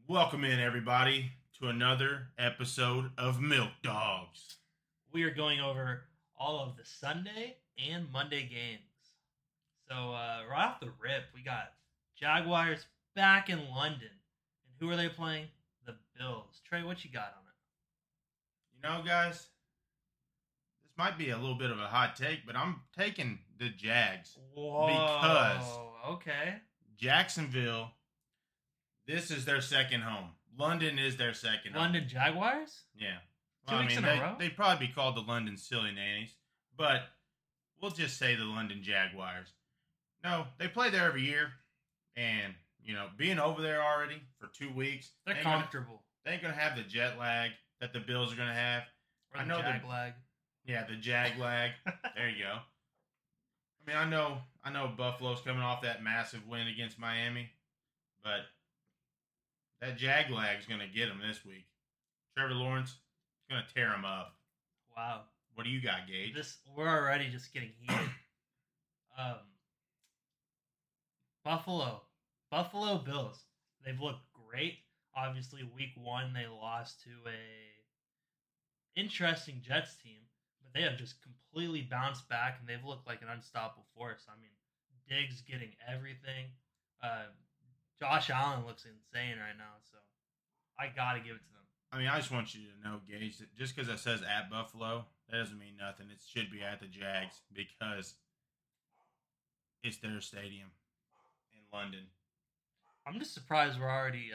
Welcome in, everybody, to another episode of Milk Dogs. We are going over all of the Sunday and Monday games. So, right off the rip, we got Jaguars back in London. And who are they playing? The Bills. Trey, what you got on it? You know, guys, this might be a little bit of a hot take, but I'm taking the Jags. Whoa. Because okay. Jacksonville, this is their second home. London is their second home. London Jaguars? Yeah. Two weeks in a row? They'd probably be called the London Silly Nannies, but we'll just say the London Jaguars. No, they play there every year, and, being over there already for 2 weeks. They're comfortable. They ain't going to have the jet lag that the Bills are going to have. Or the jag lag. Yeah, the jag lag. There you go. I mean, I know Buffalo's coming off that massive win against Miami, but that jag lag's going to get them this week. Trevor Lawrence is going to tear them up. Wow. What do you got, Gage? We're already just getting heated. Buffalo Bills. They've looked great. Obviously, week 1 they lost to a interesting Jets team, but they have just completely bounced back and they've looked like an unstoppable force. I mean, Diggs getting everything. Josh Allen looks insane right now, so I gotta give it to them. I mean, I just want you to know, Gage, that just because it says at Buffalo, that doesn't mean nothing. It should be at the Jags because it's their stadium in London. I'm just surprised we're already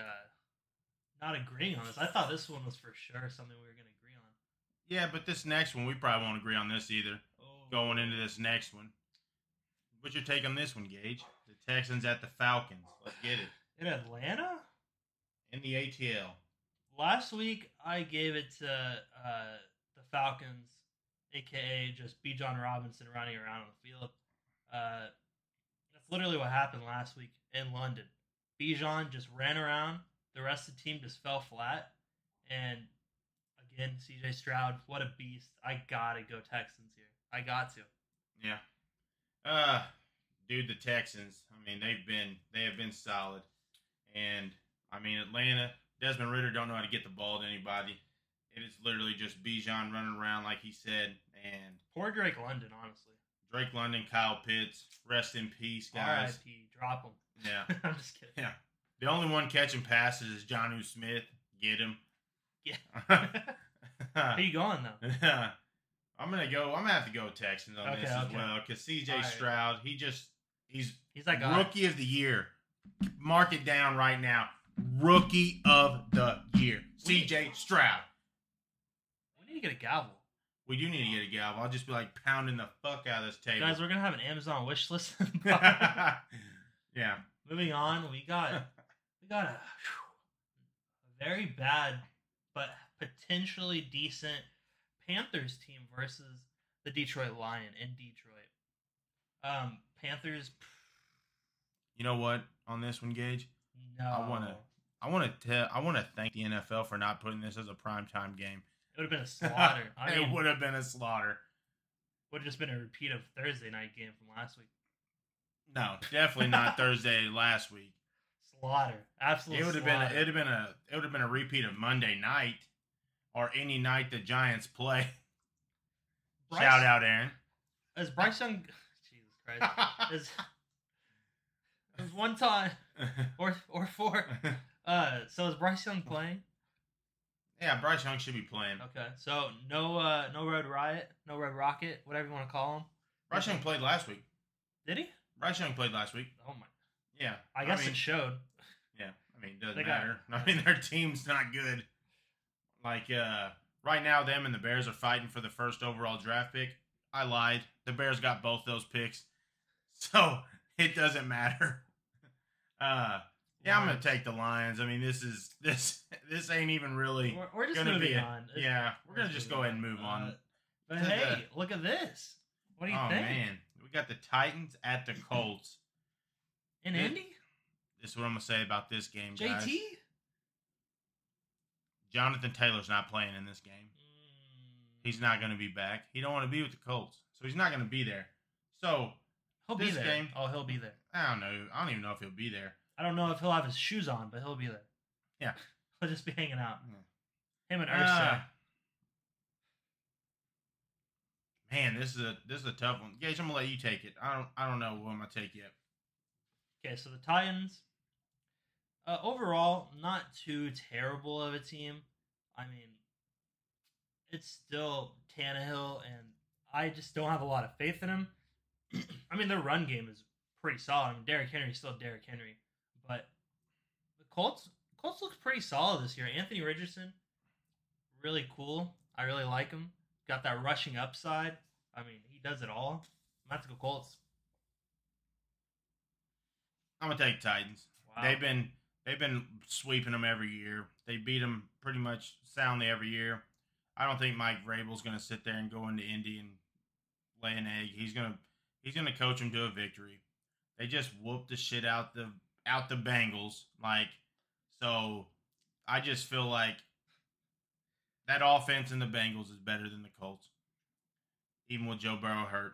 not agreeing on this. I thought this one was for sure something we were going to agree on. Yeah, but this next one, we probably won't agree on this either. Going into this next one. What's your take on this one, Gage? The Texans at the Falcons. Let's get it. In Atlanta? In the ATL. Last week, I gave it to the Falcons, a.k.a. just Bijan Robinson running around on the field. That's literally what happened last week in London. Bijan just ran around. The rest of the team just fell flat. And, again, C.J. Stroud, what a beast. I got to go Texans here. I got to. Yeah. Dude, the Texans, I mean, they have been solid. And, I mean, Atlanta, Desmond Ridder don't know how to get the ball to anybody. It is literally just Bijan running around like he said. And poor Drake London, honestly. Drake London, Kyle Pitts, rest in peace, guys. R.I.P. Drop him. Yeah. I'm just kidding. Yeah. The only one catching passes is Jonnu Smith. Get him. Yeah. Who you going, though? I'm going to have to go Texans on this as well. Because C.J. Stroud, he's that guy. Rookie of the year. Mark it down right now. Rookie of the year. C.J. Stroud. We need to get a gavel. We do need to get a gavel. I'll just be like pounding the fuck out of this table. Guys, we're going to have an Amazon wish list. Yeah. Moving on, we got a very bad but potentially decent Panthers team versus the Detroit Lion in Detroit. Panthers. You know what? On this one, Gage, no. I want to thank the NFL for not putting this as a primetime game. It would have been a slaughter. It would have been a slaughter. Would have just been a repeat of Thursday night game from last week. No, definitely not Thursday last week. Slaughter, absolutely. It would have been a repeat of Monday night, or any night the Giants play. Shout out, Aaron. As Bryce Young, Jesus Christ, is one time or four. So is Bryce Young playing? Yeah, Bryce Young should be playing. Okay, so no Red Riot, no Red Rocket, whatever you want to call him. Bryce Young played last week. Did he? Bryce Young played last week. Oh my. Yeah. I guess it showed. Yeah, I mean, it doesn't matter. I mean, their team's not good. Like, right now, them and the Bears are fighting for the first overall draft pick. I lied. The Bears got both those picks. So, it doesn't matter. Yeah, I'm going to take the Lions. I mean, this ain't even really we're just gonna moving on. Yeah, we're going to just go ahead and move on. But hey, look at this. What do you think? Oh, man. We got the Titans at the Colts. In Indy? This is what I'm going to say about this game, guys. JT? Jonathan Taylor's not playing in this game. He's not going to be back. He don't want to be with the Colts, so he's not going to be there. So, he'll be there. He'll be there. I don't know. I don't even know if he'll be there. I don't know if he'll have his shoes on, but he'll be there. Yeah. He'll just be hanging out. Yeah. Him and Ursa. Man, this is a tough one. Gage, I'm gonna let you take it. I don't know what I'm gonna take yet. Okay, so the Titans, overall, not too terrible of a team. I mean, it's still Tannehill, and I just don't have a lot of faith in him. I mean, their run game is pretty solid. I mean, Derrick Henry is still Derrick Henry, but the Colts looks pretty solid this year. Anthony Richardson, really cool. I really like him. Got that rushing upside. I mean, he does it all. I'm going to have to go Colts. I'm gonna take Titans. Wow. They've been sweeping them every year. They beat them pretty much soundly every year. I don't think Mike Vrabel's gonna sit there and go into Indy and lay an egg. He's gonna coach them to a victory. They just whooped the shit out the Bengals. So I just feel like that offense in the Bengals is better than the Colts, even with Joe Burrow hurt,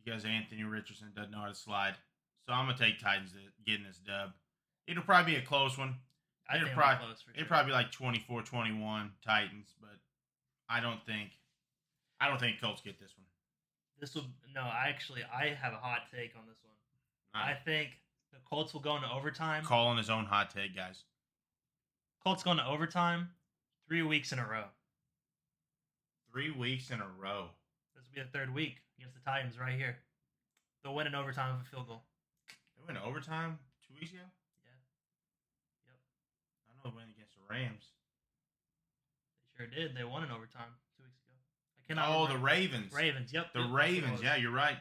because Anthony Richardson doesn't know how to slide. So I'm going to take Titans getting this dub. It'll probably be a close one. It'll probably be like 24-21 Titans, but I don't think Colts get this one. I have a hot take on this one. I think the Colts will go into overtime. Calling his own hot take, guys. Colts going to overtime 3 weeks in a row. 3 weeks in a row. This will be the third week against the Titans right here. They'll win in overtime with a field goal. They went overtime 2 weeks ago? Yeah. Yep. I know they went against the Rams. They sure did. They won in overtime 2 weeks ago. The Ravens. Ravens, yep. The Ravens, yeah, you're right.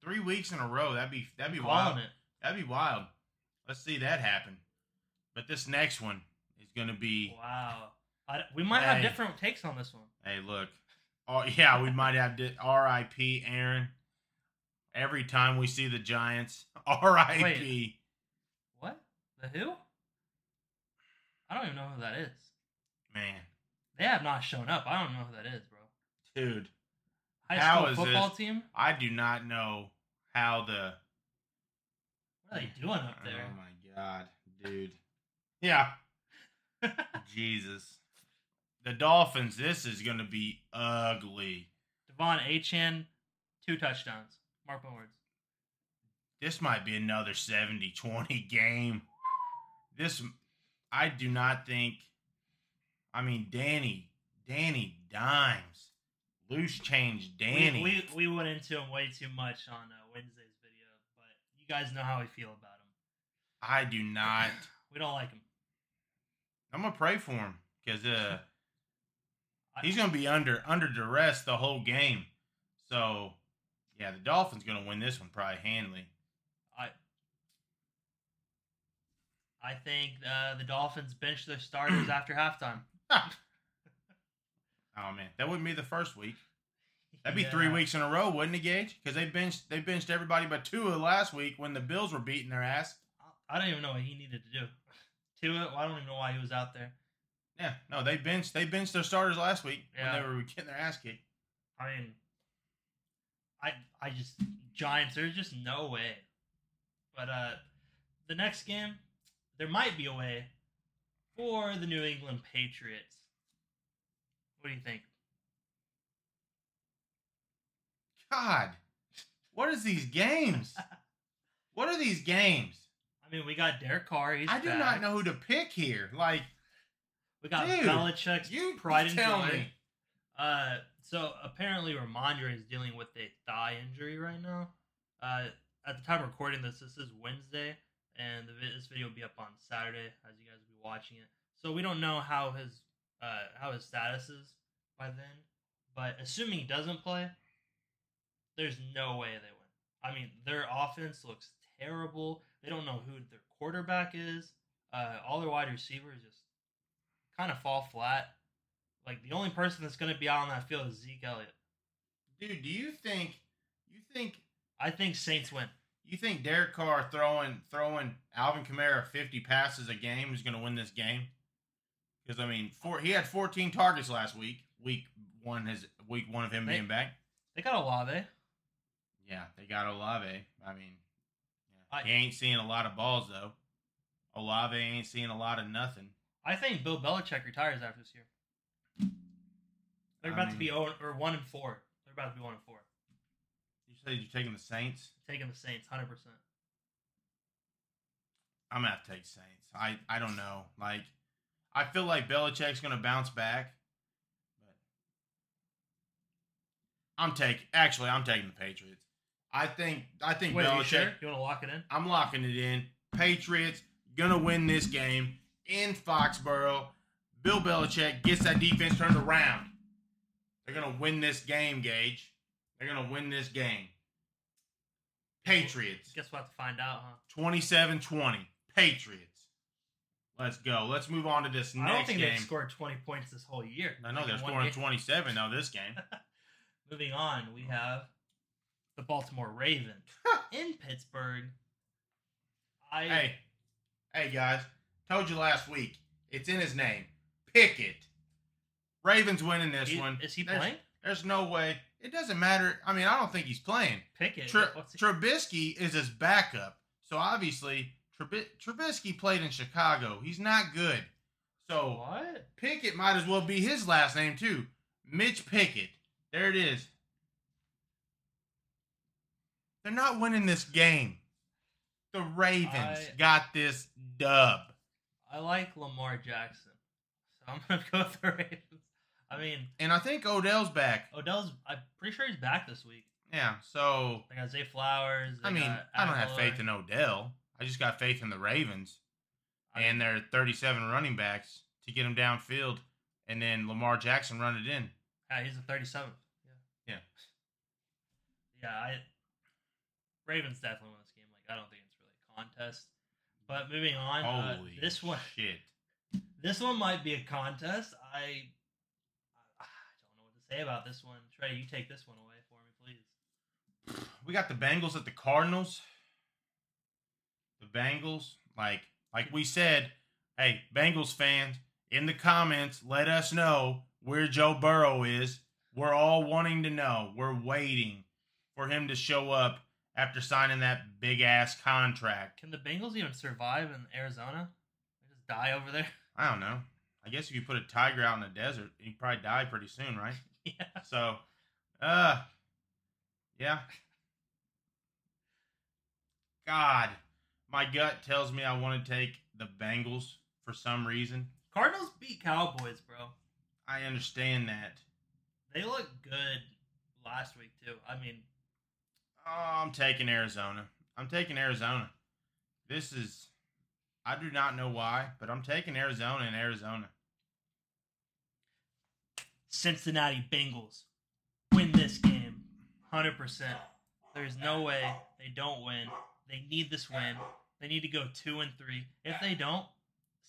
3 weeks in a row. That'd be wild. That'd be wild. Let's see that happen. But this next one is going to be... Wow. We might have different takes on this one. Hey, look. Oh, yeah, we might have R.I.P. Aaron. Every time we see the Giants, R.I.P. Wait, what? The who? I don't even know who that is. Man. They have not shown up. I don't know who that is, bro. Dude. High school football team? I do not know how the... What are they doing up there? Oh, my God, dude. Yeah. Jesus. The Dolphins, this is going to be ugly. Devon Achane, 2 touchdowns. Mark my words. This might be another 70-20 game. I do not think... I mean, Danny Dimes. Loose change Danny. We went into him way too much on Wednesday's video, but you guys know how we feel about him. I do not. We don't like him. I'm going to pray for him because he's going to be under duress the whole game. So, yeah, the Dolphins going to win this one probably handily. I think the Dolphins bench their starters after halftime. Oh, man. That wouldn't be the first week. That'd be 3 weeks in a row, wouldn't it, Gage? Because they benched everybody but Tua last week when the Bills were beating their ass. I don't even know what he needed to do. Tua, I don't even know why he was out there. Yeah, no, they benched their starters last week when they were getting their ass kicked. I mean, I just Giants. There's just no way. But the next game, there might be a way for the New England Patriots. What do you think? God, what is these games? What are these games? I mean, we got Derek Carr. I do not know who to pick here. We got Belichick's pride and joy. So apparently Ramondre is dealing with a thigh injury right now. At the time of recording this is Wednesday, and this video will be up on Saturday as you guys will be watching it. So we don't know how his status is by then. But assuming he doesn't play, there's no way they win. I mean, their offense looks terrible. They don't know who their quarterback is. All their wide receivers just kind of fall flat. The only person that's going to be out on that field is Zeke Elliott. Dude, do you think... I think Saints win. You think Derek Carr throwing Alvin Kamara 50 passes a game is going to win this game? Because, I mean, he had 14 targets last week. Week one of him being back. They got Olave. Yeah, they got Olave. I mean, he ain't seeing a lot of balls, though. Olave ain't seeing a lot of nothing. I think Bill Belichick retires after this year. They're about to be 1-4. They're about to be 1-4. You said you're taking the Saints? Taking the Saints, 100%. I'm going to have to take Saints. I don't know. Like, I feel like Belichick's going to bounce back. But I'm taking the Patriots. I think Wait, Belichick. You sure? You want to lock it in? I'm locking it in. Patriots going to win this game in Foxborough. Bill Belichick gets that defense turned around. They're going to win this game, Gage. They're going to win this game. Patriots. Guess we'll have to find out, huh? 27-20. Patriots. Let's go. Let's move on to this next game. I don't think they've scored 20 points this whole year. I know they're scoring 27, though, this game. Moving on, we have the Baltimore Ravens in Pittsburgh. Hey, guys. Told you last week. It's in his name. Pickett. Ravens winning this one. Is he playing? There's no way. It doesn't matter. I mean, I don't think he's playing. Pickett. Trubisky is his backup. So, obviously, Trubisky played in Chicago. He's not good. So, what? Pickett might as well be his last name, too. Mitch Pickett. There it is. They're not winning this game. The Ravens got this dub. I like Lamar Jackson. So, I'm going to go with the Ravens. I mean... And I think Odell's back. I'm pretty sure he's back this week. Yeah, so... They got Zay Flowers. I don't have faith in Odell. I just got faith in the Ravens. And their 37 running backs to get them downfield. And then Lamar Jackson run it in. Yeah, he's the 37th. Yeah. Yeah, Ravens definitely win this game. Like, I don't think it's really a contest. But moving on, Holy this one... shit. This one might be a contest. I don't know what to say about this one. Trey, you take this one away for me, please. We got the Bengals at the Cardinals. The Bengals, like we said, hey, Bengals fans, in the comments, let us know where Joe Burrow is. We're all wanting to know. We're waiting for him to show up after signing that big-ass contract. Can the Bengals even survive in Arizona? They just die over there? I don't know. I guess if you put a tiger out in the desert, he'd probably die pretty soon, right? Yeah. So, yeah. God, my gut tells me I want to take the Bengals for some reason. Cardinals beat Cowboys, bro. I understand that. They look good last week, too. I mean... Oh, I'm taking Arizona. I do not know why, but I'm taking Arizona in Arizona. Cincinnati Bengals win this game 100%. There's no way they don't win. They need this win. They need to go 2-3. If they don't,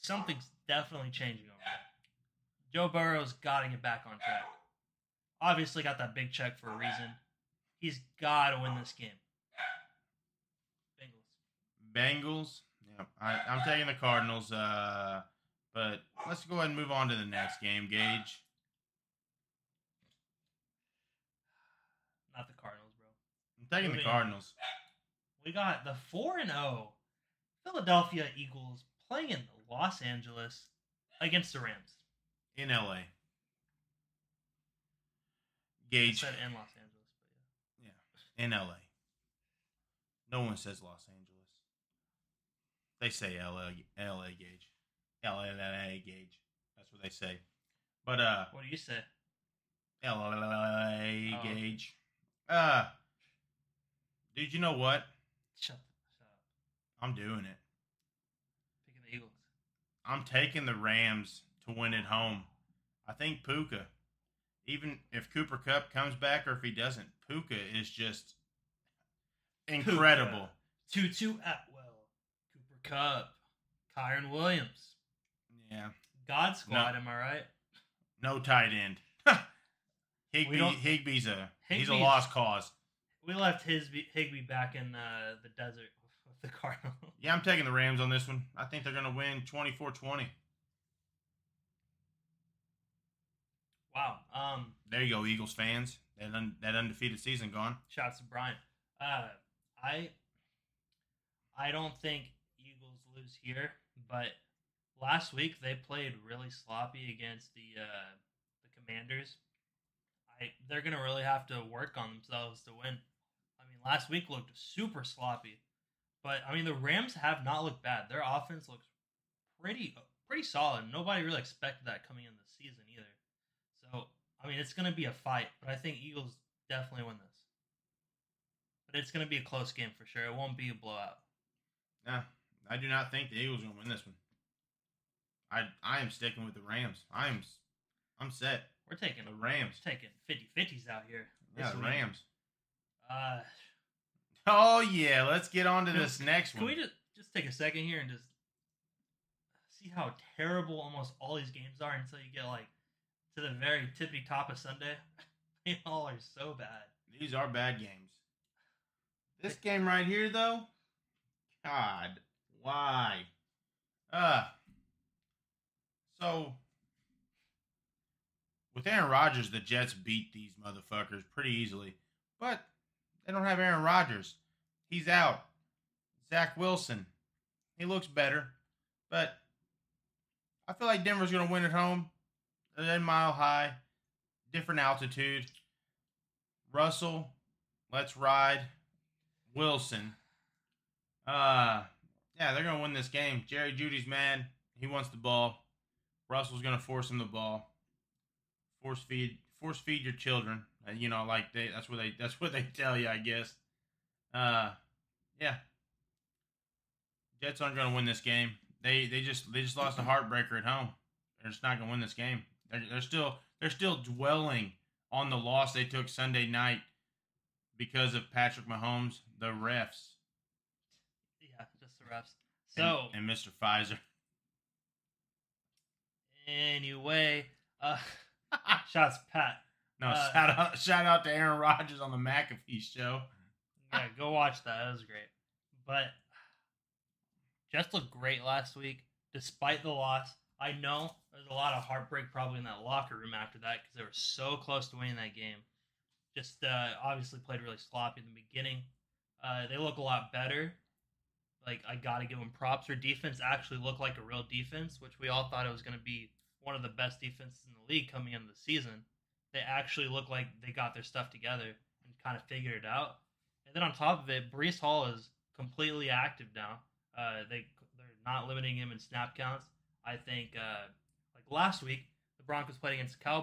something's definitely changing over there. Joe Burrow's got to get back on track. Obviously got that big check for a reason. He's got to win this game. Bengals? Yeah, I'm taking the Cardinals, but let's go ahead and move on to the next game, Gage. Not the Cardinals, bro. I'm taking the Cardinals. We got the 4-0 Philadelphia Eagles playing in Los Angeles against the Rams. In LA. Gage. I said in Los Angeles, but yeah. In LA. No one says Los Angeles. They say LA Gage. LA Gage. That's what they say. But what do you say? LA Gage. Dude, you know what? Shut up. I'm doing it. Picking the Eagles. I'm taking the Rams to win at home. I think Puka, even if Cooper Kupp comes back or if he doesn't, Puka is just incredible. Tutu Atwell, Cooper Kupp, Kyron Williams. Yeah. God squad, am I right? No tight end. Higbee's a lost cause. We left Higbee back in the desert with the Cardinals. Yeah, I'm taking the Rams on this one. I think they're going to win 24-20. Wow. There you go, Eagles fans. That undefeated season gone. Shouts to Brian. I don't think Eagles lose lose here, but last week they played really sloppy against the Commanders. They're gonna really have to work on themselves to win. I mean, last week looked super sloppy, but I mean the Rams have not looked bad. Their offense looks pretty solid. Nobody really expected that coming in the season either. So I mean it's gonna be a fight, but I think Eagles definitely win this. But it's gonna be a close game for sure. It won't be a blowout. Nah, I do not think the Eagles are gonna win this one. I am sticking with the Rams. I'm set. We're taking the Rams. We're taking 50-50s out here. Yeah, the Rams. Uh, oh yeah, let's get on to this next one. Can we just take a second here and just see how terrible almost all these games are until you get like to the very tippy top of Sunday? They all are so bad. These are bad games. This game right here, though, God, why? So with Aaron Rodgers, the Jets beat these motherfuckers pretty easily, but they don't have Aaron Rodgers. He's out. Zach Wilson, he looks better, but I feel like Denver's going to win at home. They're Mile High, different altitude. Russell, let's ride. Wilson. Yeah, they're going to win this game. Jerry Jeudy's mad. He wants the ball. Russell's going to force him the ball. Force feed your children. You know, like that's what they tell you, I guess. Yeah. Jets aren't going to win this game. They just lost a heartbreaker at home. They're just not going to win this game. They're still dwelling on the loss they took Sunday night because of Patrick Mahomes, the refs. Yeah, just the refs. So and Mr. Pfizer. Anyway, shots Pat. No, shout out to Aaron Rodgers on the McAfee show. Yeah, go watch that. That was great. But Jets looked great last week, despite the loss. I know there's a lot of heartbreak probably in that locker room after that because they were so close to winning that game. Just obviously played really sloppy in the beginning. They look a lot better. Like, I got to give them props. Their defense actually looked like a real defense, which we all thought it was going to be one of the best defenses in the league coming into the season. They actually look like they got their stuff together and kind of figured it out. And then on top of it, Breece Hall is completely active now. They're not limiting him in snap counts. I think, like last week, the Broncos played against the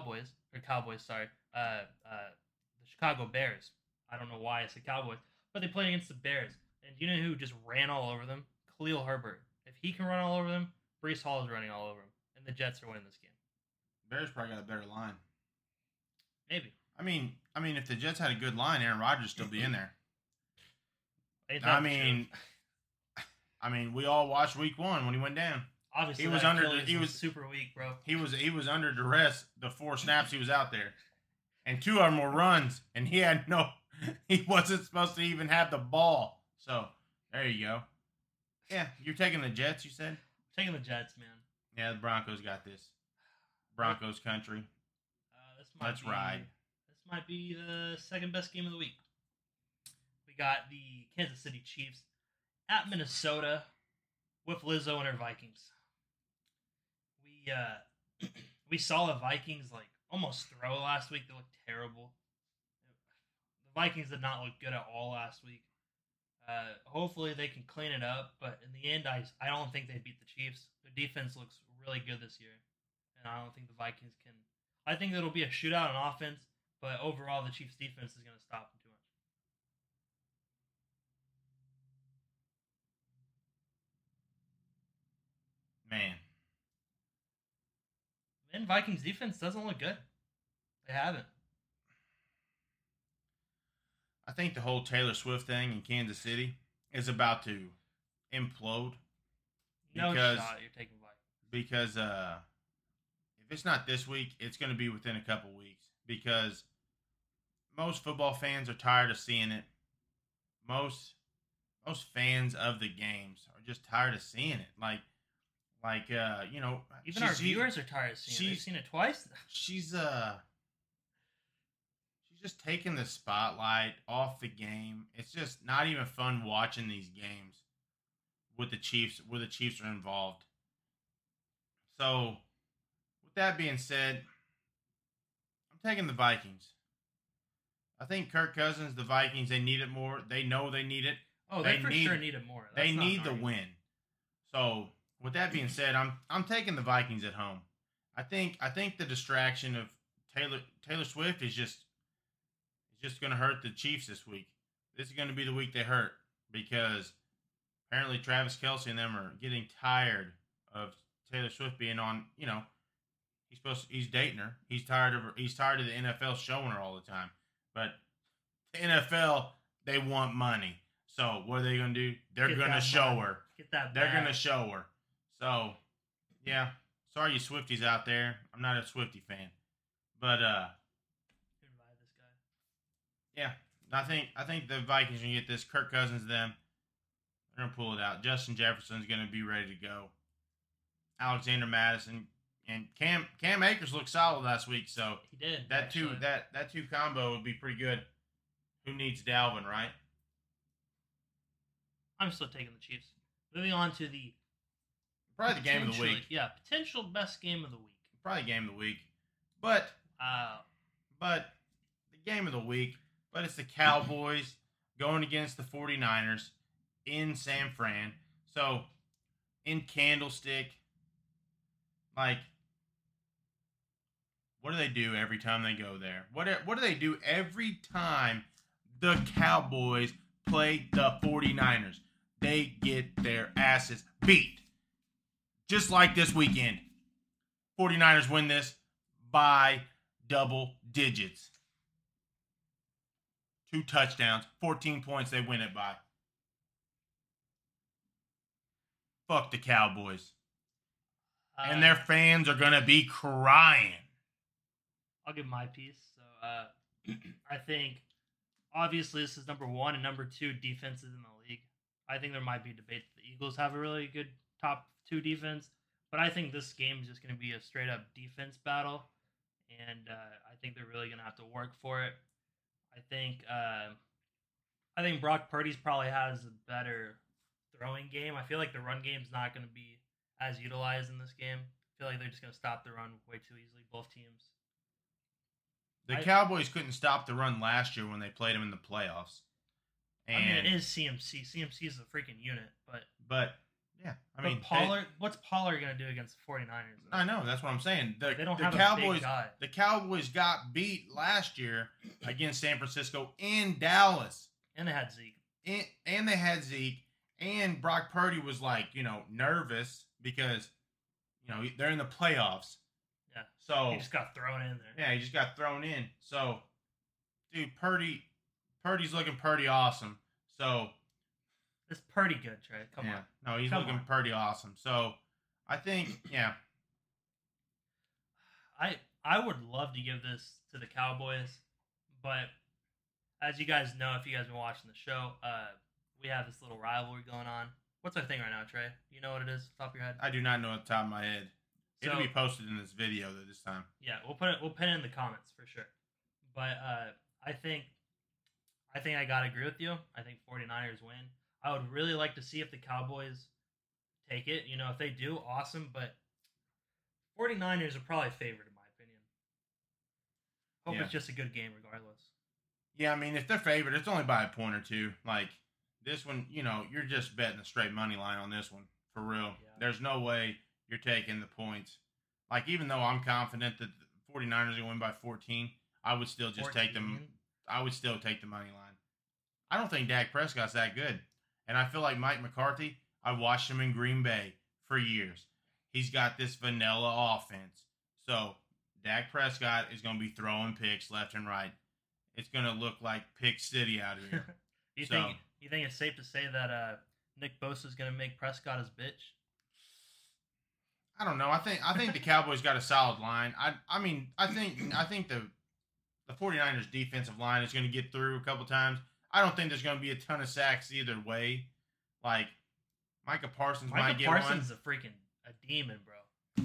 the Chicago Bears. I don't know why it's the Cowboys, but they played against the Bears. And you know who just ran all over them? Khalil Herbert. If he can run all over them, Breece Hall is running all over them. And the Jets are winning this game. Bears probably got a better line. Maybe. I mean, if the Jets had a good line, Aaron Rodgers would still be in there. I mean, we all watched Week 1 when he went down. Obviously, he was super weak, bro. He was under duress the 4 snaps he was out there, and 2 of them were runs, and he wasn't supposed to even have the ball. So there you go. Yeah, you're taking the Jets. You said taking the Jets, man. Yeah, the Broncos got this. Broncos country. Let's ride. This might be the second best game of the week. We got the Kansas City Chiefs at Minnesota with Lizzo and her Vikings. We saw the Vikings like almost throw last week. They looked terrible. The Vikings did not look good at all last week. Hopefully they can clean it up, but in the end, I don't think they beat the Chiefs. Their defense looks really good this year, and I don't think the Vikings can. I think it'll be a shootout on offense, but overall, the Chiefs' defense is going to stop them too much. Man. And Vikings' defense doesn't look good. They haven't. I think the whole Taylor Swift thing in Kansas City is about to implode. No shot you're taking Vikings. Because if it's not this week, it's going to be within a couple weeks. Because most football fans are tired of seeing it. Most fans of the games are just tired of seeing it. Like you know, even our viewers are tired of seeing it. They've seen it twice. She's just taking the spotlight off the game. It's just not even fun watching these games with the Chiefs, where the Chiefs are involved. So, with that being said, I'm taking the Vikings. I think Kirk Cousins, the Vikings, they need it more. They know they need it. Oh, they for sure need it more. They need the win. So, with that being said, I'm taking the Vikings at home. I think the distraction of Taylor Swift is just going to hurt the Chiefs this week. This is going to be the week they hurt because apparently Travis Kelce and them are getting tired of Taylor Swift being on. He's dating her. He's tired of the NFL showing her all the time. But the NFL, they want money. So what are they going to do? They're going to show her. Get that. They're going to show her. So yeah, sorry you Swifties out there. I'm not a Swiftie fan, but Invite this guy. Yeah, I think the Vikings are going to get this. Kirk Cousins, them. They're going to pull it out. Justin Jefferson's going to be ready to go. Alexander Madison and Cam Akers looked solid last week, so he did. That two combo would be pretty good. Who needs Dalvin, right? I'm still taking the Chiefs. Moving on to the probably the game of the week. Yeah, potential best game of the week. Probably game of the week, but the game of the week. But it's the Cowboys going against the 49ers in San Fran. So in Candlestick, like. What do they do every time they go there? What do they do every time the Cowboys play the 49ers? They get their asses beat. Just like this weekend. 49ers win this by double digits. 2 touchdowns, 14 points they win it by. Fuck the Cowboys. And their fans are going to be crying. I'll give my piece. So I think obviously this is number 1 and number 2 defenses in the league. I think there might be debate that the Eagles have a really good top 2 defense, but I think this game is just going to be a straight up defense battle, and I think they're really going to have to work for it. I think Brock Purdy's probably has a better throwing game. I feel like the run game's not going to be as utilized in this game. I feel like they're just going to stop the run way too easily, both teams. The Cowboys couldn't stop the run last year when they played them in the playoffs. And it is CMC. CMC is a freaking unit, but yeah, what's Pollard going to do against the 49ers? I know, that's what I'm saying. They don't have a big guy. The Cowboys got beat last year against San Francisco in Dallas. And they had Zeke. And Brock Purdy was nervous because they're in the playoffs. Yeah. So he just got thrown in there. Yeah, he just got thrown in. So, dude, Purdy's looking pretty awesome. So it's pretty good, Trey. Come on. No, he's looking pretty awesome. So I think, yeah. I would love to give this to the Cowboys, but as you guys know, if you guys have been watching the show, we have this little rivalry going on. What's our thing right now, Trey? You know what it is, top of your head? I do not know at the top of my head. It'll be posted in this video this time. Yeah, we'll put it in the comments for sure. But I think I gotta agree with you. I think 49ers win. I would really like to see if the Cowboys take it. If they do, awesome. But 49ers are probably favored in my opinion. Hope it's just a good game regardless. Yeah, I mean, if they're favored, it's only by a point or two. Like this one, you're just betting a straight money line on this one for real. Yeah. There's no way you're taking the points. Like, even though I'm confident that the 49ers are going to win by 14, I would still just take them. I would still take the money line. I don't think Dak Prescott's that good. And I feel like Mike McCarthy, I watched him in Green Bay for years. He's got this vanilla offense. So, Dak Prescott is going to be throwing picks left and right. It's going to look like Pick City out of here. You think it's safe to say that Nick Bosa is going to make Prescott his bitch? I don't know. I think the Cowboys got a solid line. I think the 49ers defensive line is going to get through a couple times. I don't think there's going to be a ton of sacks either way. Like Micah Parsons might get one. Micah Parsons is a demon, bro.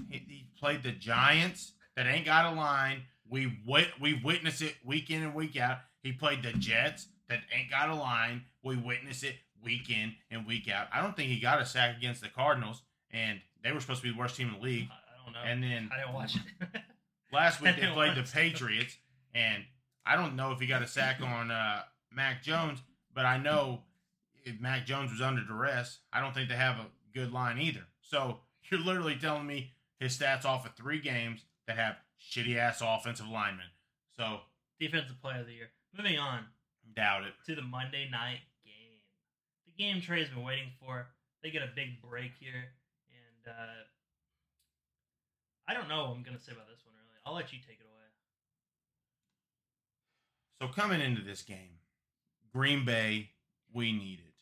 He played the Giants that ain't got a line. We witness it week in and week out. He played the Jets that ain't got a line. We witness it week in and week out. I don't think he got a sack against the Cardinals, and they were supposed to be the worst team in the league. I don't know. And then I didn't watch it. last week they played the Patriots, and I don't know if he got a sack on Mac Jones, but I know if Mac Jones was under duress, I don't think they have a good line either. So you're literally telling me his stats off of 3 games that have shitty-ass offensive linemen. So Defensive Player of the Year. Moving on. Doubt it. To the Monday night game. The game Trey's been waiting for. They get a big break here. And I don't know what I'm going to say about this one, really. I'll let you take it away. So coming into this game, Green Bay, we need it.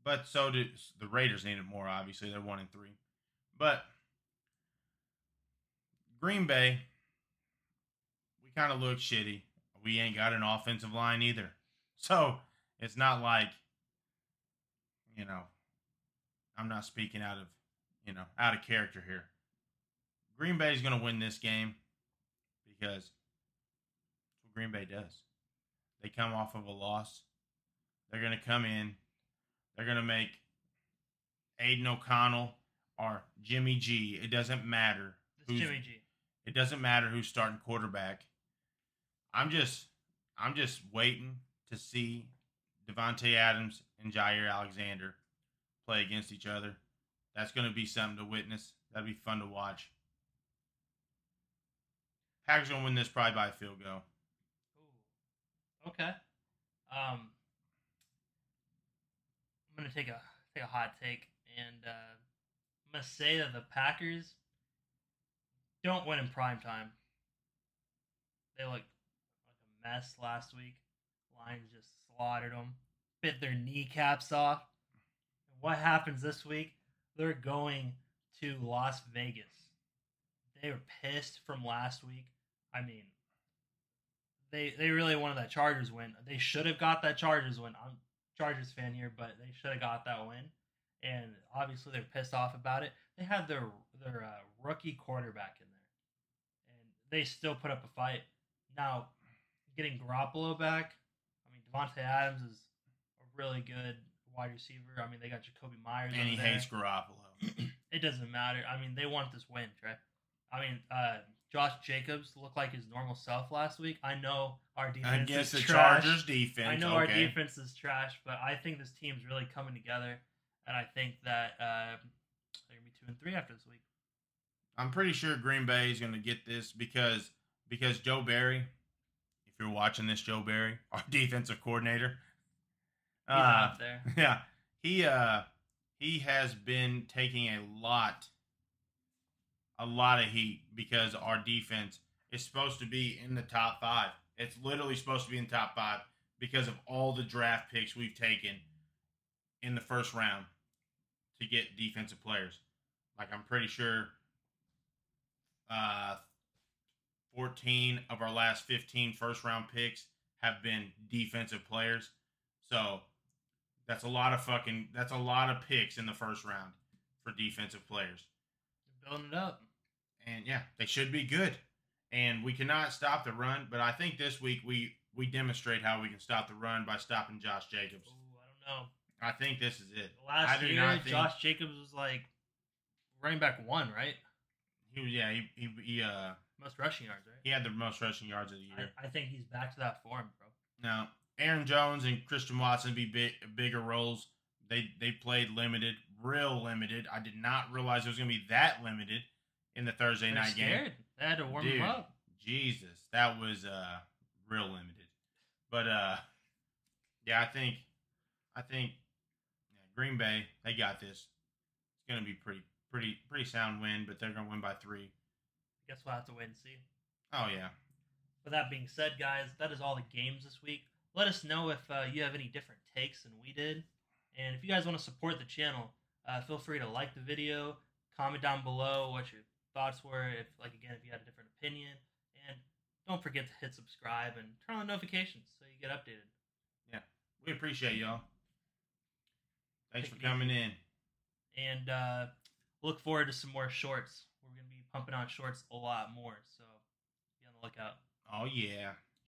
But so did the Raiders need it more, obviously. They're 1-3. But Green Bay, we kind of look shitty. We ain't got an offensive line either. So it's not like, I'm not speaking out of character here. Green Bay is going to win this game because that's what Green Bay does. They come off of a loss. They're going to come in. They're going to make Aiden O'Connell or Jimmy G. It doesn't matter. It's Jimmy G. It doesn't matter who's starting quarterback. I'm just waiting to see Devontae Adams and Jair Alexander play against each other. That's going to be something to witness. That'd be fun to watch. Packers going to win this probably by a field goal. Ooh. Okay. I'm going to take a hot take, and I'm going to say that the Packers don't win in prime time. They looked like a mess last week. Lions just slaughtered them, bit their kneecaps off. And what happens this week? They're going to Las Vegas. They were pissed from last week. I mean, they really wanted that Chargers win. They should have got that Chargers win. I'm a Chargers fan here, but they should have got that win. And obviously they're pissed off about it. They had their rookie quarterback in there, and they still put up a fight. Now, getting Garoppolo back, I mean, Devontae Adams is a really good wide receiver. I mean, they got Jacoby Myers and he hates Garoppolo. It doesn't matter. I mean, they want this win, Trey. I mean, Josh Jacobs looked like his normal self last week. I know our defense against is the trash. Chargers defense. I know our defense is trash, but I think this team's really coming together, and I think that they're gonna be 2-3 after this week. I'm pretty sure Green Bay is gonna get this because Joe Barry, if you're watching this, Joe Barry, our defensive coordinator, he's out there. Yeah, he has been taking a lot of heat because our defense is supposed to be in the top 5. It's literally supposed to be in the top 5 because of all the draft picks we've taken in the first round to get defensive players. Like, I'm pretty sure 14 of our last 15 first-round picks have been defensive players. So that's a lot of picks in the first round for defensive players. Building it up. And, yeah, they should be good. And we cannot stop the run, but I think this week we demonstrate how we can stop the run by stopping Josh Jacobs. Ooh, I don't know. I think this is it. Last year, Josh Jacobs was like running back 1, right? He most rushing yards, right? He had the most rushing yards of the year. I think he's back to that form, bro. Now, Aaron Jones and Christian Watson be bigger roles. They played limited, real limited. I did not realize it was going to be that limited in the Thursday night game. They had to warm him up. Jesus, that was real limited. But yeah, I think Green Bay, they got this. It's going to be pretty sound win, but they're going to win by 3. Guess we'll have to wait and see. Oh yeah. With that being said, guys, that is all the games this week. Let us know if you have any different takes than we did. And if you guys want to support the channel, feel free to like the video, comment down below what your thoughts were, if you had a different opinion. And don't forget to hit subscribe and turn on the notifications so you get updated. Yeah, we appreciate y'all. Thanks for coming in. And look forward to some more shorts. We're going to be pumping out shorts a lot more, so be on the lookout. Oh, yeah.